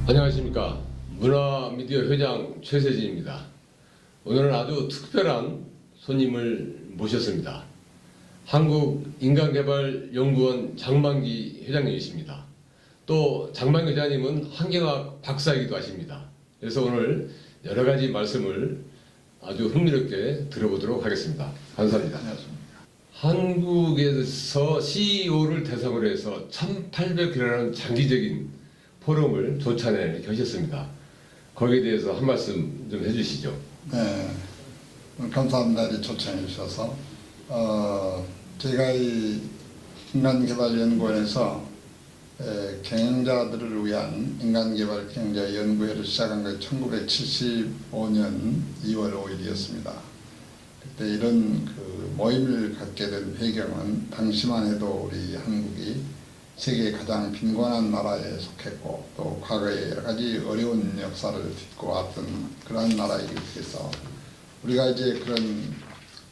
안녕하십니까. 문화미디어 회장 최세진입니다. 오늘은 아주 특별한 손님을 모셨습니다. 한국인간개발연구원 장만기 회장님이십니다. 또 장만기 회장님은 환경학 박사이기도 하십니다. 그래서 오늘 여러 가지 말씀을 아주 흥미롭게 들어보도록 하겠습니다. 감사합니다. 안녕하십니까. 한국에서 CEO를 대상으로 해서 1800회라는 장기적인 포럼을 조찬에 이렇게 하셨습니다. 거기에 대해서 한 말씀 좀 해주시죠. 네, 감사합니다. 초청해 주셔서 제가 이 인간개발연구원에서 경영자들을 위한 인간개발 경영자 연구회를 시작한 게 1975년 2월 5일이었습니다. 그때 이런 그 모임을 갖게 된 배경은 당시만 해도 우리 한국이 세계 가장 빈곤한 나라에 속했고 또 과거에 여러 가지 어려운 역사를 딛고 왔던 그러한 나라이기 위해서 우리가 이제 그런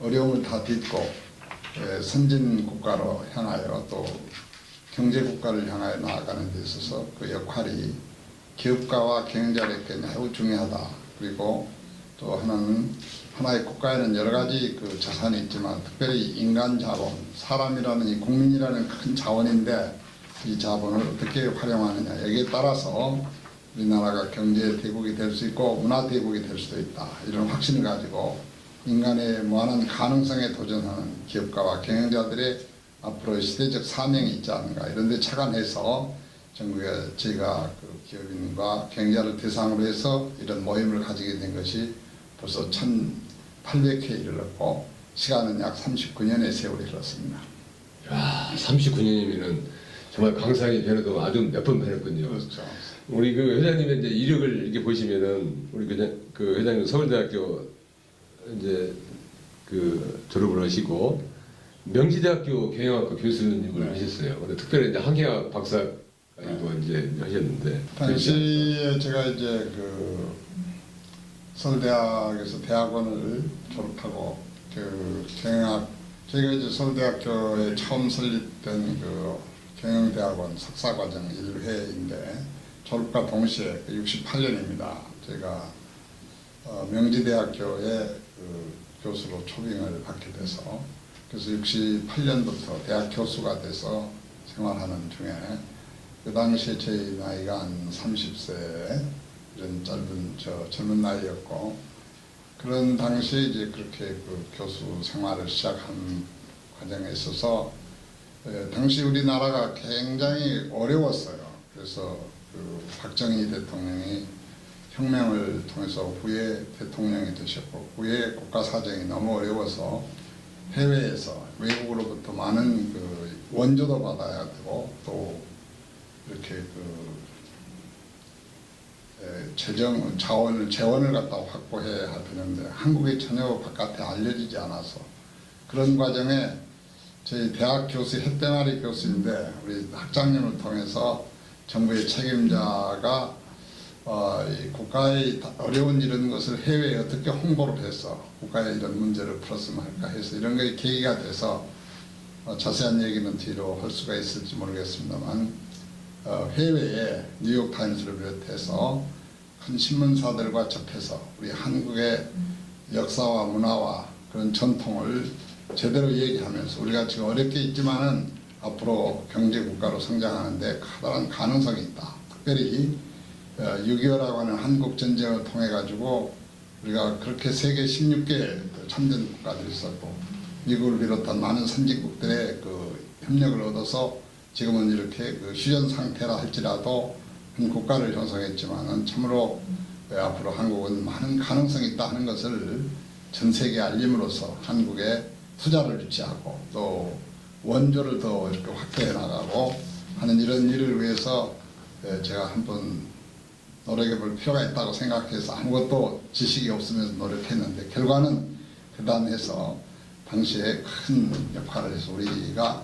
어려움을 다 딛고 선진 국가로 향하여 또 경제 국가를 향하여 나아가는 데 있어서 그 역할이 기업가와 경영자에게 매우 중요하다. 그리고 또 하나의 국가에는 여러 가지 그 자산이 있지만 특별히 인간 자본, 사람이라는 이 국민이라는 큰 자원인데 이 자본을 어떻게 활용하느냐 여기에 따라서 우리나라가 경제 대국이 될 수 있고 문화 대국이 될 수도 있다. 이런 확신을 가지고 인간의 무한한 가능성에 도전하는 기업가와 경영자들의 앞으로의 시대적 사명이 있지 않은가 이런 데 착안해서 전국에 제가 그 기업인과 경영자를 대상으로 해서 이런 모임을 가지게 된 것이 벌써 1800회에 이르렀고 시간은 약 39년의 세월이 흘렀습니다. 야, 39년이면은 정말 강상이 변해도 아주 몇 번 변했군요. 그렇죠. 우리 그 회장님의 이제 이력을 이렇게 보시면은 우리 그 회장님 서울대학교 이제 그 졸업을 하시고 명지대학교 경영학과 교수님을 하셨어요. 근데 특별히 이제 환경학 박사도 이제 하셨는데 당시에 제가 이제 그 서울대학에서 대학원을 졸업하고 그 경영학 저희가 이제 서울대학교에 처음 설립된 그 경영대학원 석사과정 1회인데 졸업과 동시에 68년입니다. 제가 명지대학교의 그 교수로 초빙을 받게 돼서 그래서 68년부터 대학 교수가 돼서 생활하는 중에 그 당시에 제 나이가 한 30세 이런 젊은 나이였고 그런 당시에 이제 그렇게 그 교수 생활을 시작한 과정에 있어서 당시 우리나라가 굉장히 어려웠어요. 그래서 그 박정희 대통령이 혁명을 통해서 후에 대통령이 되셨고 후에 국가 사정이 너무 어려워서 해외에서 외국으로부터 많은 그 원조도 받아야 되고 또 이렇게 그 재원을 갖다 확보해야 되는데 한국이 전혀 바깥에 알려지지 않아서 그런 과정에 저희 대학 교수 햇대나리 교수인데 우리 학장님을 통해서 정부의 책임자가 이 국가의 어려운 이런 것을 해외에 어떻게 홍보를 해서 국가의 이런 문제를 풀었으면 할까 해서 이런 게 계기가 돼서 자세한 얘기는 뒤로 할 수가 있을지 모르겠습니다만 해외에 뉴욕타임스를 비롯해서 큰 신문사들과 접해서 우리 한국의 역사와 문화와 그런 전통을 제대로 얘기하면서 우리가 지금 어렵게 있지만은 앞으로 경제국가로 성장하는데 커다란 가능성이 있다. 특별히 6.25라고 하는 한국전쟁을 통해 가지고 우리가 그렇게 세계 16개 참전 국가들이 있었고 미국을 비롯한 많은 선진국들의 그 협력을 얻어서 지금은 이렇게 그 휴전 상태라 할지라도 한 국가를 형성했지만은 참으로 앞으로 한국은 많은 가능성이 있다 하는 것을 전 세계에 알림으로써 한국에 투자를 유치하고 또 원조를 더 이렇게 확대해 나가고 하는 이런 일을 위해서 제가 한번 노력해 볼 필요가 있다고 생각해서 아무것도 지식이 없으면서 노력했는데 결과는 대단해서 당시에 큰 역할을 해서 우리가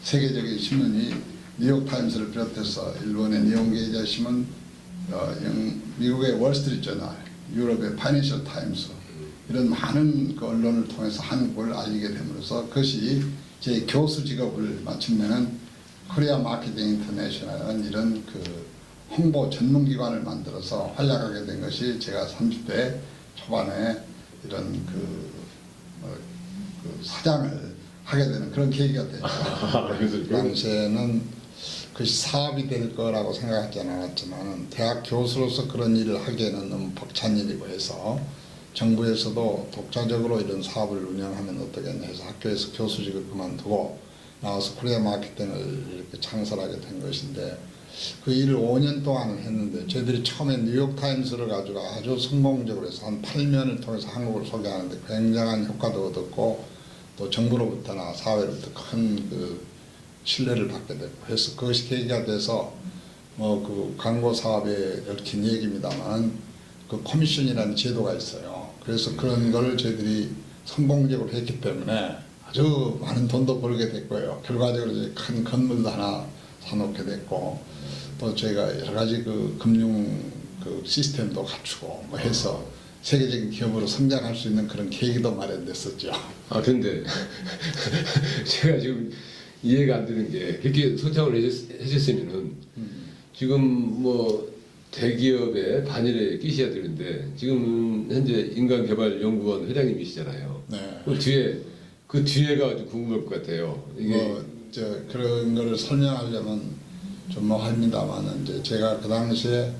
세계적인 신문이 뉴욕타임스를 비롯해서 일본의 니혼게이자 신문, 미국의 월스트리트저널, 유럽의 파이낸셜 타임스 이런 많은 그 언론을 통해서 한국을 알리게 됨으로써 그것이 제 교수 직업을 마침내는 코리아 마케팅 인터내셔널은 이런 그 홍보 전문기관을 만들어서 활약하게 된 것이 제가 30대 초반에 이런 그 사장을 하게 되는 그런 계기가 됐죠. 그 당시에는 그것이 사업이 될 거라고 생각하지 않았지만 대학 교수로서 그런 일을 하기에는 너무 벅찬 일이고 해서 정부에서도 독자적으로 이런 사업을 운영하면 어떠겠냐 해서 학교에서 교수직을 그만두고 나와서 코리아 마케팅을 이렇게 창설하게 된 것인데 그 일을 5년 동안 했는데 저희들이 처음에 뉴욕타임스를 가지고 아주 성공적으로 해서 한 8면을 통해서 한국을 소개하는데 굉장한 효과도 얻었고 또 정부로부터나 사회로부터 큰 그 신뢰를 받게 됐고 해서 그것이 계기가 돼서 뭐 그 광고 사업에 얽힌 얘기입니다만 그 커미션이라는 제도가 있어요. 그래서 그런 걸 저희들이 성공적으로 했기 때문에 아주 많은 돈도 벌게 됐고요. 결과적으로 이제 큰 건물도 하나 사놓게 됐고 또 저희가 여러 가지 그 금융 그 시스템도 갖추고 뭐 해서 세계적인 기업으로 성장할 수 있는 그런 계기도 마련됐었죠. 아 근데 제가 지금 이해가 안 되는 게 그렇게 소통을 해줬으면은 지금 뭐 대기업의 반일에 끼셔야 되는데 지금 현재 인간개발연구원 회장님이시잖아요. 네. 그 뒤에가 아주 궁금할 것 같아요. 이게 그런 거를 설명하려면 좀 뭐 합니다만은 이제 제가 그 당시에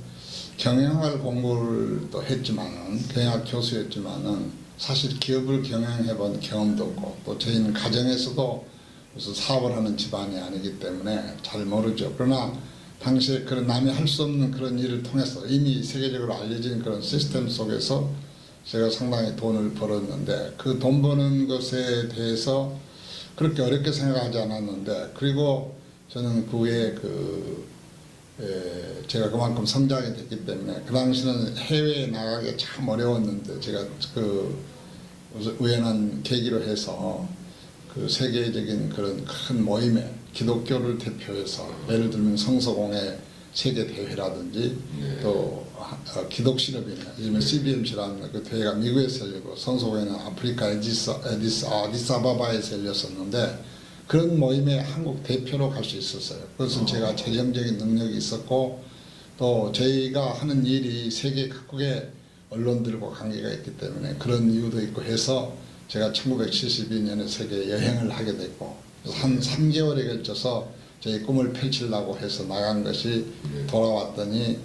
경영학을 공부를 또 했지만은 경영학 교수였지만은 사실 기업을 경영해본 경험도 없고 또 저희는 가정에서도 무슨 사업을 하는 집안이 아니기 때문에 잘 모르죠. 그러나 당시에 그런 남이 할 수 없는 그런 일을 통해서 이미 세계적으로 알려진 그런 시스템 속에서 제가 상당히 돈을 벌었는데 그 돈 버는 것에 대해서 그렇게 어렵게 생각하지 않았는데 그리고 저는 그 외에 제가 그만큼 성장이 됐기 때문에 그 당시는 해외에 나가기가 참 어려웠는데 제가 그 우연한 계기로 해서 그 세계적인 그런 큰 모임에 기독교를 대표해서 예를 들면 성서공회 세계 대회라든지 또 기독신협이나 요즘에 CBMC라는 그 대회가 미국에서 열리고 성서공회는 아프리카 아디스아바바에서 열렸었는데 그런 모임에 한국 대표로 갈 수 있었어요. 그것은 제가 재정적인 능력이 있었고 또 저희가 하는 일이 세계 각국의 언론들과 관계가 있기 때문에 그런 이유도 있고 해서 제가 1972년에 세계 여행을 하게 됐고 한 3개월에 걸쳐서 저희 꿈을 펼치려고 해서 나간 것이 돌아왔더니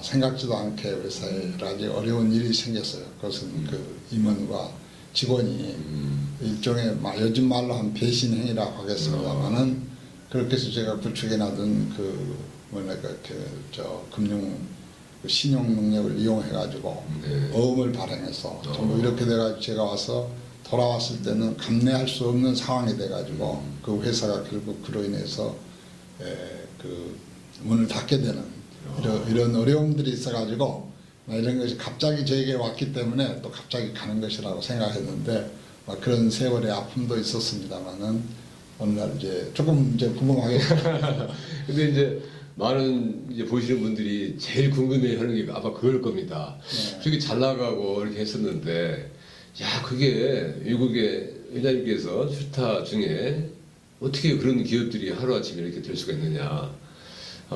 생각지도 않게 회사에 아주 어려운 일이 생겼어요. 그것은 그 임원과 직원이 일종의 요즘 말로 한 배신 행위라고 하겠습니다만은 그렇게 해서 제가 구축해놨던 금융 신용 능력을 이용해가지고 어음을 발행해서 전부 이렇게 돼가지고 제가 와서 돌아왔을 때는 감내할 수 없는 상황이 돼가지고 그 회사가 결국 그로 인해서 그 문을 닫게 되는 이런 어려움들이 있어가지고 이런 것이 갑자기 저에게 왔기 때문에 또 갑자기 가는 것이라고 생각했는데 그런 세월의 아픔도 있었습니다만은 오늘날 이제 조금 이제 궁금하겠습니다. 근데 이제 많은 이제 보시는 분들이 제일 궁금해하는 게 아마 그걸 겁니다. 저기 잘 나가고 이렇게 했었는데, 야 그게 외국의 회장님께서 출타 중에 어떻게 그런 기업들이 하루 아침에 이렇게 될 수가 있느냐.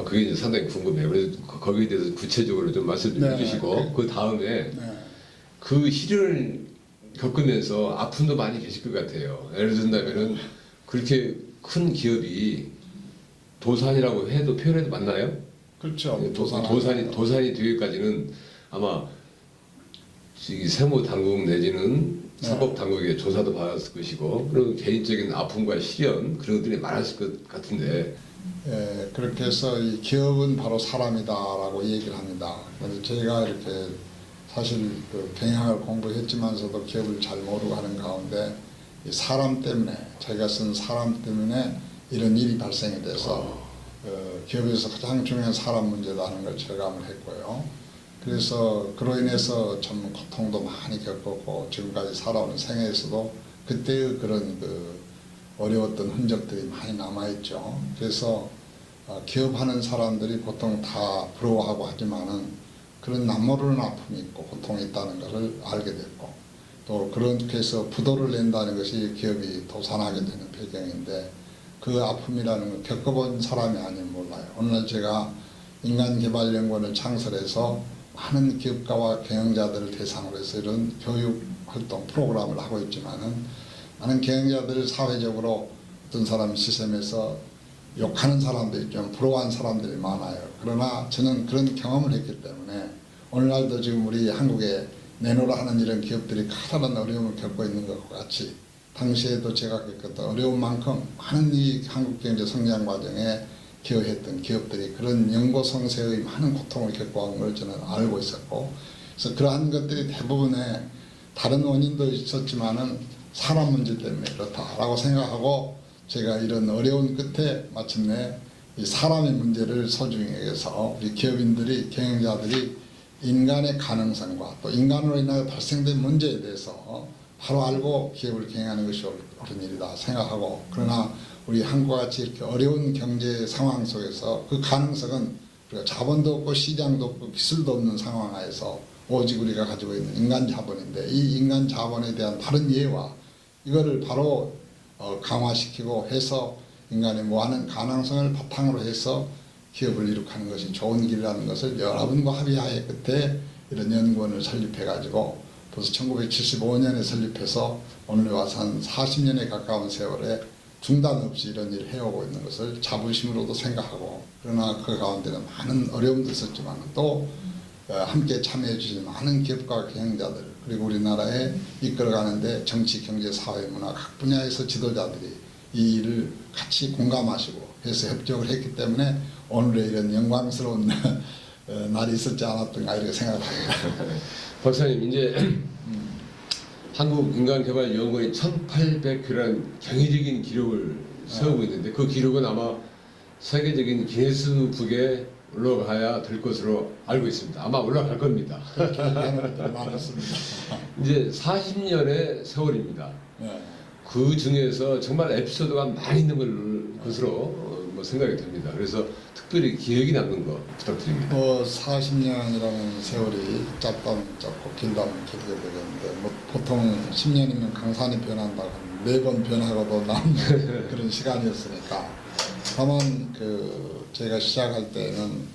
그게 이제 상당히 궁금해요. 그래서 거기에 대해서 구체적으로 좀 말씀 좀 해주시고 그 다음에 그 시련을 겪으면서 아픔도 많이 계실 것 같아요. 예를 든다면은 그렇게 큰 기업이 도산이라고 해도 표현해도 맞나요? 그렇죠. 도산이 되기까지는 아마 세무 당국 내지는 사법 당국의 조사도 받았을 것이고 그리고 개인적인 아픔과 시련 그런 것들이 많았을 것 같은데. 그렇게 해서 이 기업은 바로 사람이다라고 얘기를 합니다. 그래서 저희가 이렇게 사실 그 경영학을 공부했지만서도 기업을 잘 모르고 하는 가운데 이 사람 때문에 저희가 쓴 사람 때문에 이런 일이 발생이 돼서 기업에서 가장 중요한 사람 문제다 하는 걸 절감을 했고요. 그래서 그로 인해서 참 고통도 많이 겪었고 지금까지 살아오는 생애에서도 그때의 그런 어려웠던 흔적들이 많이 남아있죠. 그래서 기업하는 사람들이 보통 다 부러워하고 하지만은 그런 남모르는 아픔이 있고 고통이 있다는 것을 알게 됐고 또 그렇게 해서 부도를 낸다는 것이 기업이 도산하게 되는 배경인데 그 아픔이라는 걸 겪어본 사람이 아니면 몰라요. 오늘 제가 인간개발연구원을 창설해서 많은 기업가와 경영자들을 대상으로 해서 이런 교육 활동 프로그램을 하고 있지만은 많은 경영자들 사회적으로 어떤 사람 시선에서 욕하는 사람도 있지만 부러워하는 사람들이 많아요. 그러나 저는 그런 경험을 했기 때문에 오늘날도 지금 우리 한국에 내노라 하는 이런 기업들이 커다란 어려움을 겪고 있는 것과 같이 당시에도 제가 겪었던 어려운 만큼 많은 이 한국 경제 성장 과정에 기여했던 기업들이 그런 연고성세의 많은 고통을 겪어온 걸 저는 알고 있었고, 그래서 그러한 것들이 대부분의 다른 원인도 있었지만은 사람 문제 때문에 그렇다라고 생각하고 제가 이런 어려운 끝에 마침내 이 사람의 문제를 소중히 여겨서 우리 기업인들이 경영자들이 인간의 가능성과 또 인간으로 인하여 발생된 문제에 대해서 바로 알고 기업을 경영하는 것이 옳은 일이다 생각하고, 그러나 우리 한국과 같이 이렇게 어려운 경제 상황 속에서 그 가능성은 우리가 자본도 없고 시장도 없고 기술도 없는 상황 하에서 오직 우리가 가지고 있는 인간 자본인데, 이 인간 자본에 대한 바른 이해와 이거를 바로 강화시키고 해서 인간의 무한한 가능성을 바탕으로 해서 기업을 이룩하는 것이 좋은 길이라는 것을 여러분과 합의하에 끝에 이런 연구원을 설립해가지고 벌써 1975년에 설립해서 오늘 와서 한 40년에 가까운 세월에 중단 없이 이런 일을 해오고 있는 것을 자부심으로도 생각하고, 그러나 그 가운데는 많은 어려움도 있었지만 또 함께 참여해 주신 많은 기업가 경영자들 그리고 우리나라에 이끌어가는데 정치, 경제, 사회, 문화 각 분야에서 지도자들이 이 일을 같이 공감하시고 해서 협력을 했기 때문에 오늘의 이런 영광스러운 날이 있었지 않았던가 이렇게 생각합니다. 박사님, 이제 한국인간개발연구원이 1800회라는 경이적인 기록을 세우고 있는데 그 기록은 아마 세계적인 기네스북에 올라가야 될 것으로 알고 있습니다. 아마 올라갈 겁니다. 많았습니다. 이제 40년의 세월입니다. 네. 그 중에서 정말 에피소드가 많이 있는 것으로 생각이 됩니다. 그래서 특별히 기억이 남는 거 부탁드립니다. 40년이라는 세월이 짧다면 짧고 길다면 길게 되겠는데 보통 10년이면 강산이 변한다고 4번 변하고도 남는 그런 시간이었으니까, 다만 제가 시작할 때는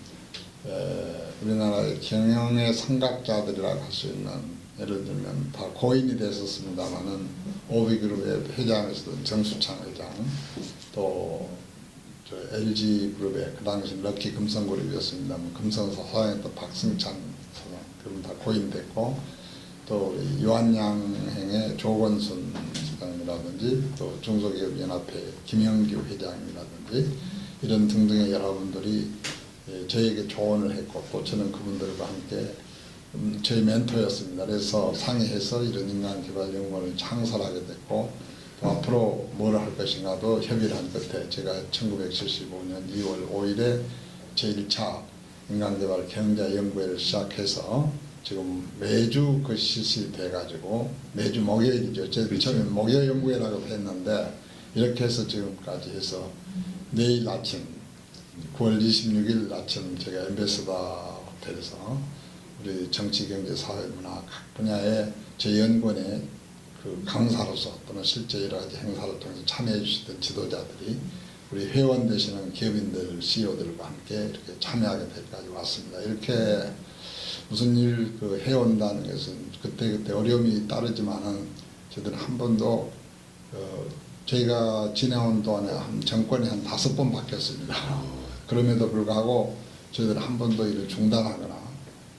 우리나라의 경영의 성각자들이라고 할 수 있는, 예를 들면 다 고인이 됐었습니다만은 오비그룹의 회장에서도 정수창 회장, 또 LG그룹의 그 당시 럭키 금성그룹이었습니다만 금성사 사장했던 박승찬 사장, 그분 다 고인됐고, 또 우리 유한양행의 조건순 사장이라든지 또 중소기업연합회 김영규 회장이라든지 이런 등등의 여러분들이 저에게 조언을 했고, 또 저는 그분들과 함께 저희 멘토였습니다. 그래서 상의해서 이런 인간개발연구원을 창설하게 됐고, 또 앞으로 뭘 할 것인가도 협의를 한 끝에 제가 1975년 2월 5일에 제1차 인간개발 경영자 연구회를 시작해서 지금 매주 그 실시돼가지고 매주 목요일이죠. 처음에 목요일 연구회라고 했는데 이렇게 해서 지금까지 해서 내일 아침 9월 26일 아침 제가 엠베서더 호텔에서 우리 정치, 경제, 사회, 문화 각 분야의 제 연구원의 그 강사로서 또는 실제 여러 가지 행사를 통해서 참여해 주시던 지도자들이 우리 회원 되시는 기업인들, CEO들과 함께 이렇게 참여하게 될까지 왔습니다. 이렇게 무슨 일 해온다는 것은 그때그때 어려움이 따르지만은 저희들은 한 번도 저희가 지내온 동안에 정권이 한 5번 바뀌었습니다. 그럼에도 불구하고 저희들은 한 번도 일을 중단하거나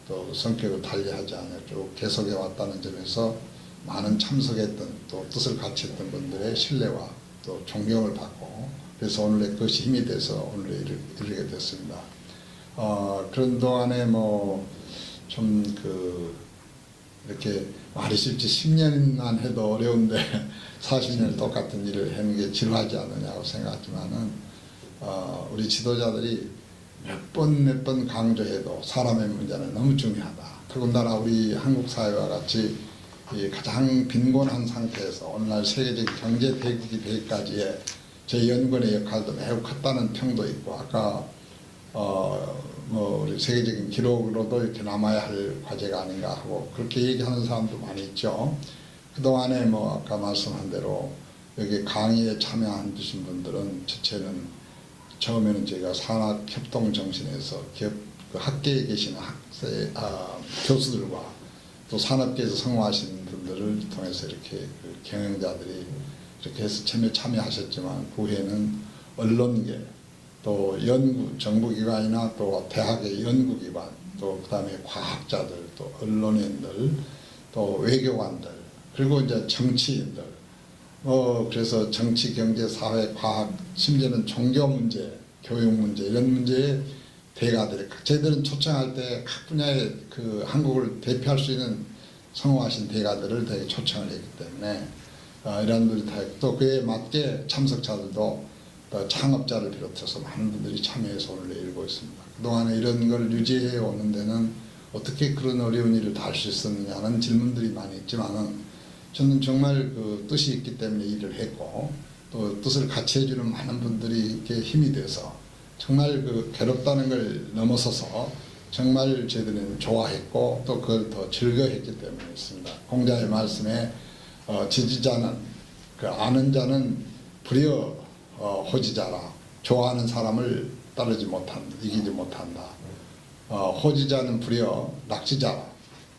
또 성격을 달리하지 않아 쭉 계속해 왔다는 점에서 많은 참석했던 또 뜻을 같이 했던 분들의 신뢰와 또 존경을 받고, 그래서 오늘의 그것이 힘이 돼서 오늘의 일을 이루게 됐습니다. 그런 동안에 좀 이렇게 말이 쉽지 10년만 해도 어려운데 40년 똑같은 일을 하는 게 지루하지 않느냐고 생각하지만은 우리 지도자들이 몇 번 강조해도 사람의 문제는 너무 중요하다. 더군다나 우리 한국 사회와 같이 가장 빈곤한 상태에서 오늘날 세계적 경제 대국이 되기까지의 제 연구원의 역할도 매우 컸다는 평도 있고, 아까 우리 세계적인 기록으로도 이렇게 남아야 할 과제가 아닌가 하고 그렇게 얘기하는 사람도 많이 있죠. 그동안에 아까 말씀한 대로 여기 강의에 참여해 주신 분들은 전체는 처음에는 저희가 산학협동 정신에서 기업 그 학계에 계신 교수들과 또 산업계에서 성공하신 분들을 통해서 이렇게 그 경영자들이 이렇게 해서 참여하셨지만 그 후에는 언론계 또 연구 정부기관이나 또 대학의 연구기관 또 그다음에 과학자들 또 언론인들 또 외교관들 그리고 이제 정치인들 그래서 정치 경제 사회 과학 심지어는 종교 문제 교육 문제 이런 문제에 대가들이 저희들은 초청할 때 각 분야의 그 한국을 대표할 수 있는 성공하신 대가들을 되게 초청을 했기 때문에 이런 분들이 다 또 그에 맞게 참석자들도 또 창업자를 비롯해서 많은 분들이 참여해서 오늘 일고 있습니다. 그동안에 이런 걸 유지해 오는 데는 어떻게 그런 어려운 일을 다 할 수 있었느냐는 질문들이 많이 있지만은 저는 정말 그 뜻이 있기 때문에 일을 했고 또 뜻을 같이 해주는 많은 분들이 이렇게 힘이 돼서 정말 그 괴롭다는 걸 넘어서서 정말 저희들은 좋아했고 또 그걸 더 즐거워했기 때문에 있습니다. 공자의 말씀에 지지자는 그 아는 자는 불여 호지자라 좋아하는 사람을 따르지 못한다 이기지 못한다. 호지자는 불여 낙지자라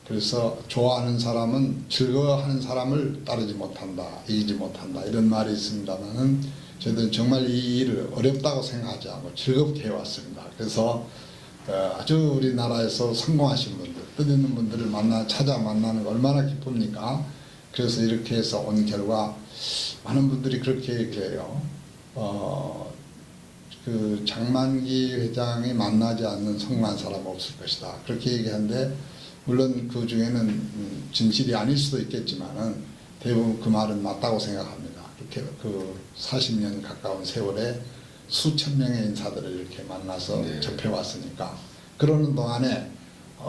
그래서 좋아하는 사람은 즐거워하는 사람을 따르지 못한다 이기지 못한다 이런 말이 있습니다만은 저희들은 정말 이 일을 어렵다고 생각하지 않고 즐겁게 해왔습니다. 그래서 아주 우리나라에서 성공하신 분들, 뜻있는 분들을 찾아 만나는 거 얼마나 기쁩니까? 그래서 이렇게 해서 온 결과 많은 분들이 그렇게 얘기해요. 그 장만기 회장이 만나지 않는 성공한 사람 없을 것이다. 그렇게 얘기하는데 물론 그 중에는 진실이 아닐 수도 있겠지만은 대부분 그 말은 맞다고 생각합니다. 이렇게 그 40년 가까운 세월에 수천 명의 인사들을 이렇게 만나서 네. 접해왔으니까 그러는 동안에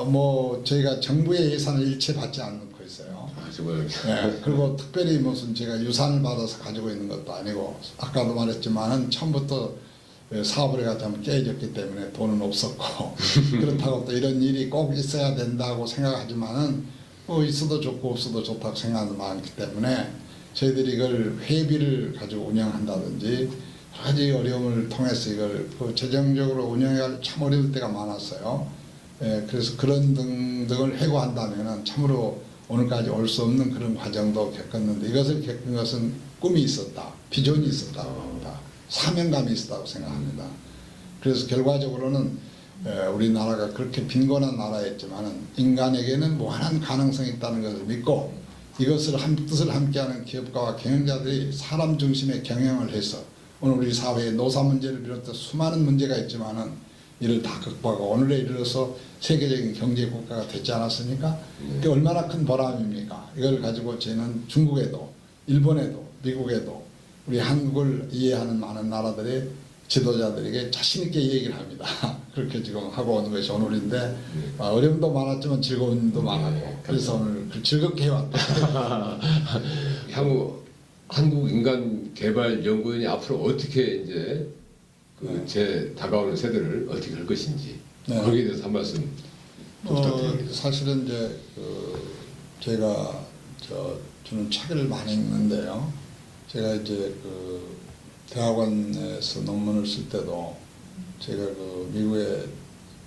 뭐 저희가 정부의 예산을 일체 받지 않고 있어요. 정말. 네, 그리고 특별히 무슨 제가 유산을 받아서 가지고 있는 것도 아니고 아까도 말했지만은 처음부터 사업을 해가지고 한번 깨졌기 때문에 돈은 없었고 그렇다고 또 이런 일이 꼭 있어야 된다고 생각하지만은 뭐 있어도 좋고 없어도 좋다고 생각하는 많기 때문에 저희들이 이걸 회비를 가지고 운영한다든지 여러 가지 어려움을 통해서 이걸 그 재정적으로 운영할 참 어려울 때가 많았어요. 그래서 그런 등등을 해고한다면은 참으로 오늘까지 올 수 없는 그런 과정도 겪었는데 이것을 겪은 것은 꿈이 있었다, 비전이 있었다고 합니다. 사명감이 있었다고 생각합니다. 그래서 결과적으로는 우리나라가 그렇게 빈곤한 나라였지만은 인간에게는 무한한 가능성이 있다는 것을 믿고 이것을 뜻을 함께하는 기업가와 경영자들이 사람 중심의 경영을 해서 오늘 우리 사회의 노사 문제를 비롯해서 수많은 문제가 있지만은 이를 다 극복하고 오늘에 이르러서 세계적인 경제 국가가 됐지 않았습니까? 그게 얼마나 큰 보람입니까? 이걸 가지고 저희는 중국에도 일본에도 미국에도 우리 한국을 이해하는 많은 나라들의 지도자들에게 자신 있게 얘기를 합니다. 그렇게 지금 하고 오는 것이 오늘인데 어려움도 많았지만 즐거운 일도 많았고 그래서 오늘 즐겁게 해왔다. 향후 한국인간개발연구원이 앞으로 어떻게 이제 제 다가오는 세대를 어떻게 할 것인지 거기에 대해서 한 말씀 부탁드립니다. 사실은 이제 제가 저는 책을 많이 읽는데요. 제가 이제 대학원에서 논문을 쓸 때도 제가 미국의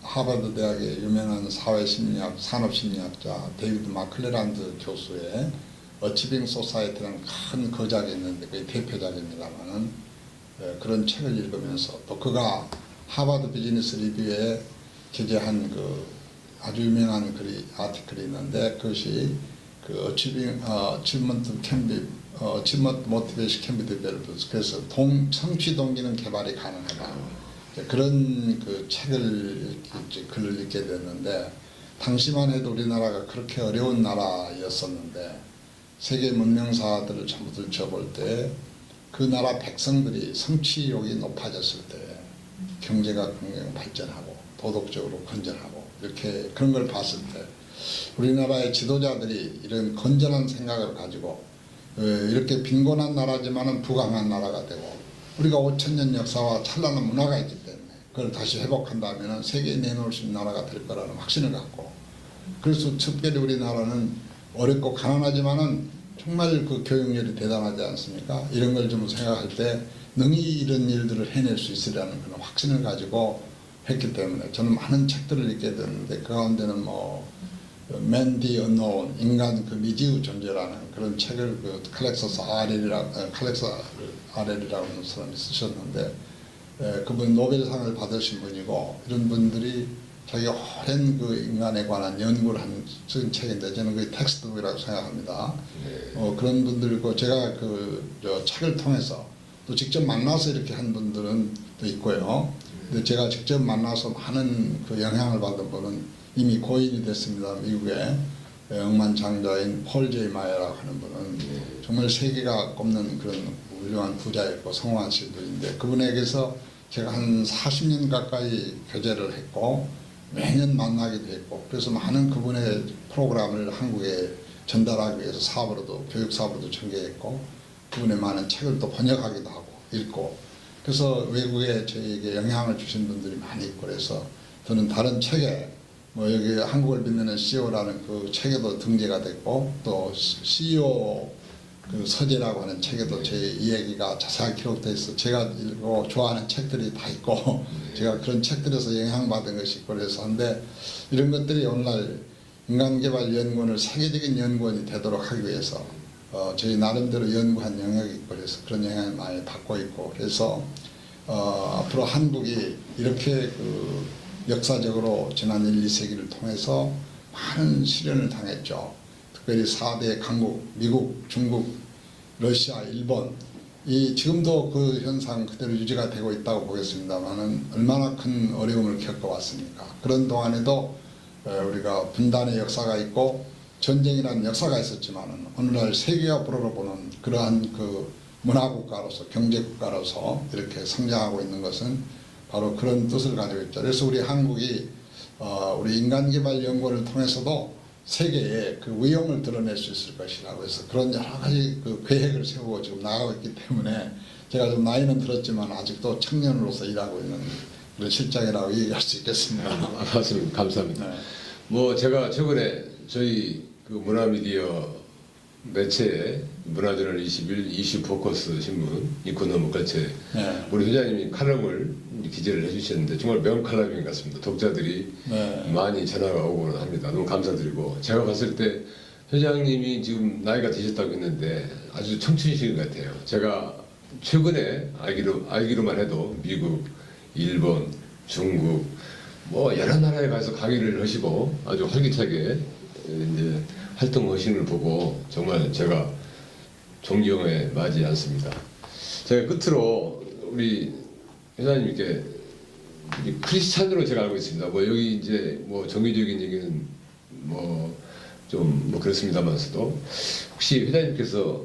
하버드 대학의 유명한 사회심리학, 산업심리학자 데이비드 마클레란드 교수의 어치빙 소사이티라는 큰 거작이 있는데 그게 대표작입니다만은 그런 책을 읽으면서 또 그가 하버드 비즈니스 리뷰에 게재한 아주 유명한 아티클이 있는데 그것이 achievement motivation can be developed. 그래서 성취 동기는 개발이 가능하다. 그런 책을 글을 읽게 됐는데 당시만 해도 우리나라가 그렇게 어려운 나라였었는데 세계 문명사들을 전부 들춰볼 때 그 나라 백성들이 성취욕이 높아졌을 때 경제가 굉장히 발전하고 도덕적으로 건전하고 이렇게 그런 걸 봤을 때 우리나라의 지도자들이 이런 건전한 생각을 가지고 이렇게 빈곤한 나라지만은 부강한 나라가 되고 우리가 5,000년 역사와 찬란한 문화가 있기 때문에 그걸 다시 회복한다면 세계에 내놓을 수 있는 나라가 될 거라는 확신을 갖고 그래서 특별히 우리나라는 어렵고 가난하지만은 정말 그 교육열이 대단하지 않습니까? 이런 걸 좀 생각할 때 능히 이런 일들을 해낼 수 있으리라는 그런 확신을 가지고 했기 때문에 저는 많은 책들을 읽게 되는데 그 가운데는 뭐 Man the Unknown, 인간 그 미지의 존재라는 그런 책을 그 칼렉서스 아렐이라고 하는 사람이 쓰셨는데 그분 노벨상을 받으신 분이고 이런 분들이 자기가 오랜 그 인간에 관한 연구를 쓴 책인데 저는 그게 텍스트북이라고 생각합니다. 그런 분들이고 제가 저 책을 통해서 또 직접 만나서 이렇게 한 분들은 또 있고요. 근데 제가 직접 만나서 많은 그 영향을 받은 분은 이미 고인이 됐습니다. 미국의 억만장자인 폴 제이 마이어라고 하는 분은 정말 세계가 꼽는 그런 훌륭한 부자였고 성공하신 분인데 그분에게서 제가 한 40년 가까이 교제를 했고 매년 만나기도 했고 그래서 많은 그분의 프로그램을 한국에 전달하기 위해서 사업으로도 교육 사업으로도 전개했고 그분의 많은 책을 또 번역하기도 하고 읽고 그래서 외국에 저에게 영향을 주신 분들이 많이 있고 그래서 저는 다른 책에 뭐 여기 한국을 빛내는 CEO라는 그 책에도 등재가 됐고 또 CEO 그 서재라고 하는 책에도 제 이야기가 자세하게 기록되어 있어 제가 읽고 좋아하는 책들이 다 있고 제가 그런 책들에서 영향받은 것이 있고 그래서 한데 이런 것들이 오늘날 인간개발연구원을 세계적인 연구원이 되도록 하기 위해서 저희 나름대로 연구한 영역이 있고 그래서 그런 영향을 많이 받고 있고 그래서 앞으로 한국이 이렇게 그 역사적으로 지난 1, 2세기를 통해서 많은 시련을 당했죠. 특별히 4대 강국, 미국, 중국, 러시아, 일본 이 지금도 그 현상 그대로 유지가 되고 있다고 보겠습니다만은 얼마나 큰 어려움을 겪어왔습니까? 그런 동안에도 우리가 분단의 역사가 있고 전쟁이라는 역사가 있었지만은 오늘날 세계가 불어보는 그러한 그 문화국가로서 경제국가로서 이렇게 성장하고 있는 것은 바로 그런 뜻을 가지고 있죠. 그래서 우리 한국이 우리 인간개발연구원을 통해서도 세계에 그 위험을 드러낼 수 있을 것이라고 해서 그런 여러 가지 그 계획을 세우고 지금 나가고 있기 때문에 제가 좀 나이는 들었지만 아직도 청년으로서 일하고 있는 그런 실장이라고 얘기할 수 있겠습니다. 맞습니다. 감사합니다. 네. 뭐 제가 최근에 저희 그 문화미디어 매체에 문화저널 21 이슈 포커스 신문 이코노미 깔채 네. 우리 회장님이 칼럼을 기재를 해주셨는데 정말 명칼럼인 것 같습니다. 독자들이 네. 많이 전화가 오곤 합니다. 너무 감사드리고 제가 봤을 때 회장님이 지금 나이가 드셨다고 했는데 아주 청춘이신 것 같아요. 제가 최근에 알기로만 해도 미국, 일본, 중국 뭐 여러 나라에 가서 강의를 하시고 아주 활기차게 이제 활동하시는 걸 보고 정말 제가 존경에 마지 않습니다. 제가 끝으로 우리 회장님께 크리스찬으로 제가 알고 있습니다. 뭐 여기 이제 뭐 종교적인 얘기는 뭐 좀 뭐 그렇습니다만서도 혹시 회장님께서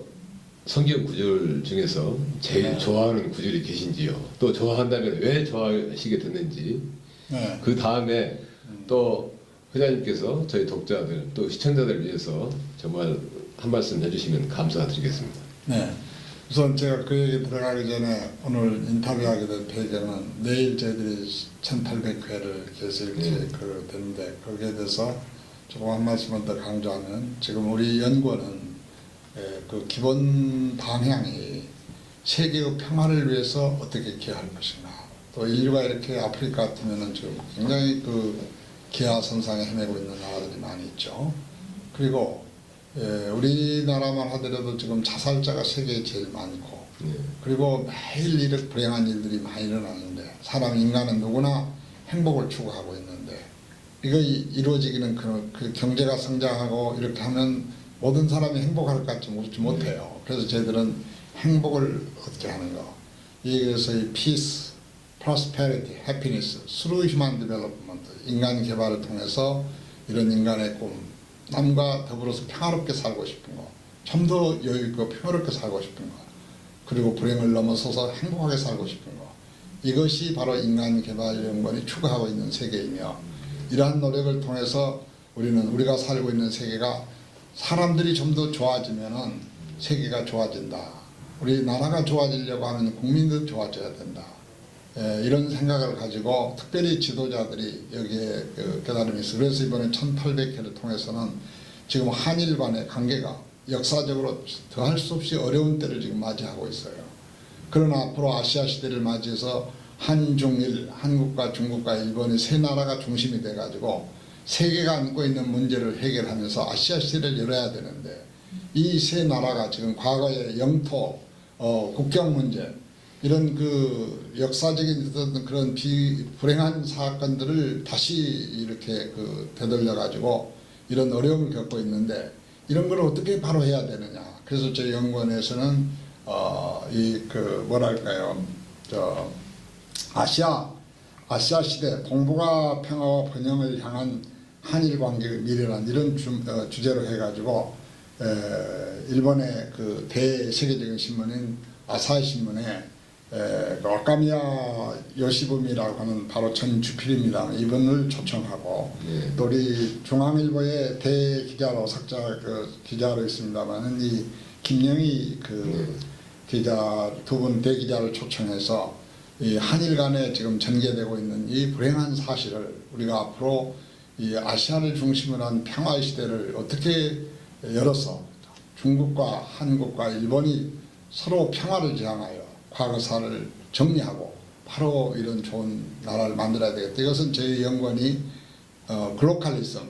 성경 구절 중에서 제일 좋아하는 구절이 계신지요? 또 좋아한다면 왜 좋아하시게 됐는지 네. 그 다음에 또 회장님께서 저희 독자들 또 시청자들을 위해서 정말 한 말씀 해주시면 감사드리겠습니다. 네. 우선 제가 그 얘기 들어가기 전에 오늘 인터뷰하게 된 배경은 내일 저희들이 1800회를 계속 이렇게 그 되는데 거기에 대해서 조금 한 말씀을 더 강조하면 지금 우리 연구원은 그 기본 방향이 세계의 평화를 위해서 어떻게 기여할 것인가 또 인류가 이렇게 아프리카 같으면은 지금 굉장히 그 기하선상에 헤매고 있는 나라들이 많이 있죠. 그리고 우리나라만 하더라도 지금 자살자가 세계에 제일 많고 그리고 매일 이렇게 불행한 일들이 많이 일어나는데 인간은 누구나 행복을 추구하고 있는데 이거 이루어지기는 그 경제가 성장하고 이렇게 하면 모든 사람이 행복할 것 같지 못해요. 그래서 저희들은 행복을 얻게 하는 거. 그래서 이 peace, prosperity, happiness, through human development, 인간 개발을 통해서 이런 인간의 꿈, 남과 더불어서 평화롭게 살고 싶은 거, 좀 더 여유 있고 평화롭게 살고 싶은 거, 그리고 불행을 넘어서서 행복하게 살고 싶은 거, 이것이 바로 인간개발연구원이 추구하고 있는 세계이며 이러한 노력을 통해서 우리가 살고 있는 세계가 사람들이 좀 더 좋아지면은 세계가 좋아진다. 우리 나라가 좋아지려고 하면 국민도 좋아져야 된다. 이런 생각을 가지고 특별히 지도자들이 여기에 깨달음이 있어요. 그래서 이번에 1800회를 통해서는 지금 한일 간의 관계가 역사적으로 더할 수 없이 어려운 때를 지금 맞이하고 있어요. 그러나 앞으로 아시아 시대를 맞이해서 한중일, 한국과 중국과 일본이 세 나라가 중심이 돼가지고 세계가 안고 있는 문제를 해결하면서 아시아 시대를 열어야 되는데 이 세 나라가 지금 과거의 영토, 국경 문제 이런 그 역사적인 어떤 그런 불행한 사건들을 다시 이렇게 되돌려 가지고 이런 어려움을 겪고 있는데 이런 걸 어떻게 바로 해야 되느냐. 그래서 저희 연구원에서는 뭐랄까요, 아시아 시대 동북아 평화와 번영을 향한 한일 관계의 미래란 이런 주제로 해가지고 일본의 그 대세계적인 신문인 아사히 신문에 와카미야 요시부미라고 하는 바로 전 주필입니다. 이분을 초청하고 또 우리 중앙일보의 대기자로 기자로 있습니다만은 이 김영희 기자 두 분 대기자를 초청해서 이 한일 간에 지금 전개되고 있는 이 불행한 사실을 우리가 앞으로 이 아시아를 중심으로 한 평화의 시대를 어떻게 열어서 중국과 한국과 일본이 서로 평화를 지향하여 과거사를 정리하고 바로 이런 좋은 나라를 만들어야 되겠다. 이것은 저희 연구원이 글로컬리즘,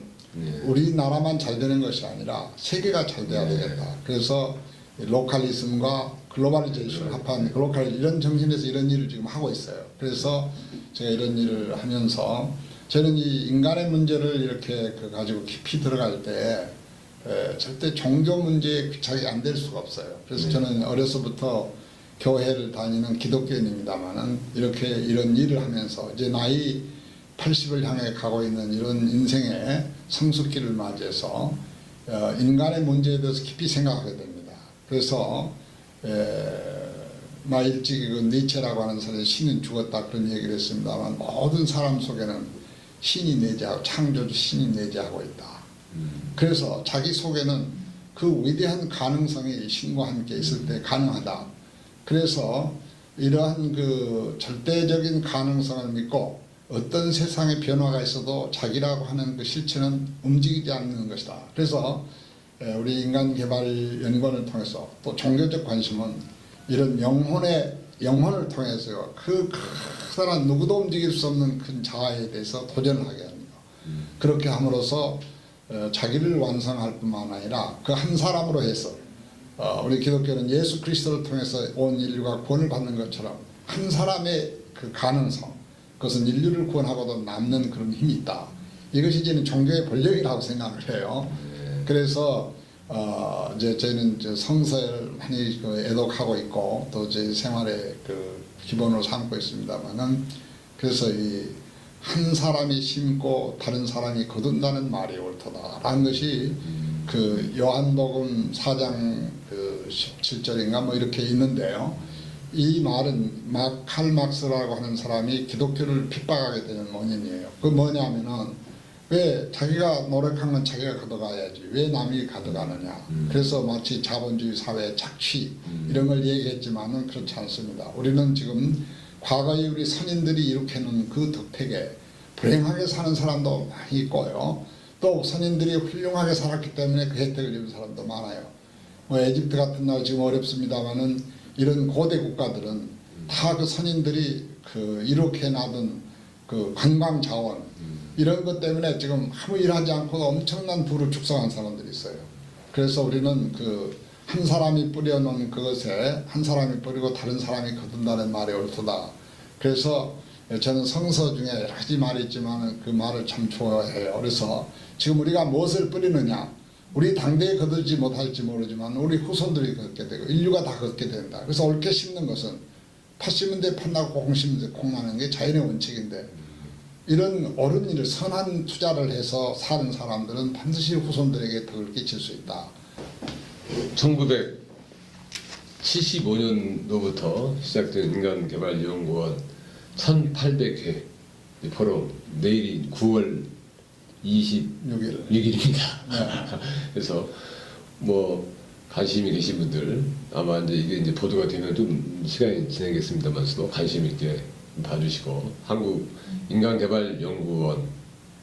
우리나라만 잘 되는 것이 아니라 세계가 잘 돼야 되겠다. 그래서 로컬리즘과 글로벌리제이션 합한 글로컬 이런 정신에서 이런 일을 지금 하고 있어요. 그래서 제가 이런 일을 하면서 저는 이 인간의 문제를 이렇게 가지고 깊이 들어갈 때 절대 종교 문제에 귀착이 안 될 수가 없어요. 그래서 저는 어려서부터 교회를 다니는 기독교인입니다만은 이렇게 이런 일을 하면서 이제 나이 80을 향해 가고 있는 이런 인생의 성숙기를 맞이해서 인간의 문제에 대해서 깊이 생각하게 됩니다. 그래서 일찍 니체라고 하는 사람이 신은 죽었다 그런 얘기를 했습니다만 모든 사람 속에는 신이 내재하고 창조주 신이 내재하고 있다. 그래서 자기 속에는 그 위대한 가능성이 신과 함께 있을 때 가능하다. 그래서 이러한 그 절대적인 가능성을 믿고 어떤 세상의 변화가 있어도 자기라고 하는 그 실체는 움직이지 않는 것이다. 그래서 우리 인간개발연구원을 통해서 또 종교적 관심은 이런 영혼을 통해서 그 커다란 누구도 움직일 수 없는 큰 자아에 대해서 도전을 하게 합니다. 그렇게 함으로써 자기를 완성할 뿐만 아니라 그 한 사람으로 해서 우리 기독교는 예수 그리스도를 통해서 온 인류가 구원을 받는 것처럼 한 사람의 그 가능성, 그것은 인류를 구원하고도 남는 그런 힘이 있다. 이것이 저는 종교의 본력이라고 생각을 해요. 그래서 이제 저희는 성서를 많이 애독하고 있고 또 제 생활의 그 기본으로 삼고 있습니다만은 그래서 이 한 사람이 심고 다른 사람이 거둔다는 말이 옳도다라는 것이 그 요한복음 4장 그 17절인가 뭐 이렇게 있는데요. 이 말은 칼 막스라고 하는 사람이 기독교를 핍박하게 되는 원인이에요. 그 뭐냐면은 왜 자기가 노력한 건 자기가 가져가야지 왜 남이 가져가느냐. 그래서 마치 자본주의 사회의 착취 이런 걸 얘기했지만은 그렇지 않습니다. 우리는 지금 과거에 우리 선인들이 일으켜놓은 그 덕택에 불행하게 사는 사람도 많이 있고요. 또 선인들이 훌륭하게 살았기 때문에 그 혜택을 입은 사람도 많아요. 뭐 에집트 같은 나라 지금 어렵습니다만은 이런 고대 국가들은 다 그 선인들이 그 이렇게 놔둔 그 관광 자원 이런 것 때문에 지금 아무 일하지 않고도 엄청난 부를 축성한 사람들이 있어요. 그래서 우리는 그 한 사람이 뿌려놓은 그것에 한 사람이 뿌리고 다른 사람이 거둔다는 말이 옳도다. 그래서 저는 성서 중에 여러 가지 말이 있지만 그 말을 참 좋아해요. 그래서 지금 우리가 무엇을 뿌리느냐, 우리 당대에 거두지 못할지 모르지만 우리 후손들이 걷게 되고 인류가 다 걷게 된다. 그래서 옳게 심는 것은 팥 심은 데 팥나고 콩 심은 데 콩 나는 게 자연의 원칙인데 이런 옳은 일을 선한 투자를 해서 사는 사람들은 반드시 후손들에게 덕을 끼칠 수 있다. 1975년도부터 시작된 인간개발연구원 1800회 포럼 내일이 9월 26일입니다. 그래서 뭐 관심이 계신 분들 아마 이제 이게 보도가 되면 좀 시간이 지나겠습니다만서도 관심 있게 봐주시고 한국 인간개발연구원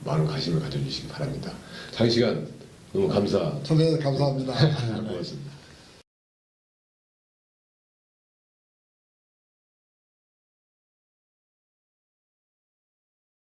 많은 관심을 가져주시기 바랍니다. 장시간 너무 감사. 초대해 감사합니다. 고맙습니다.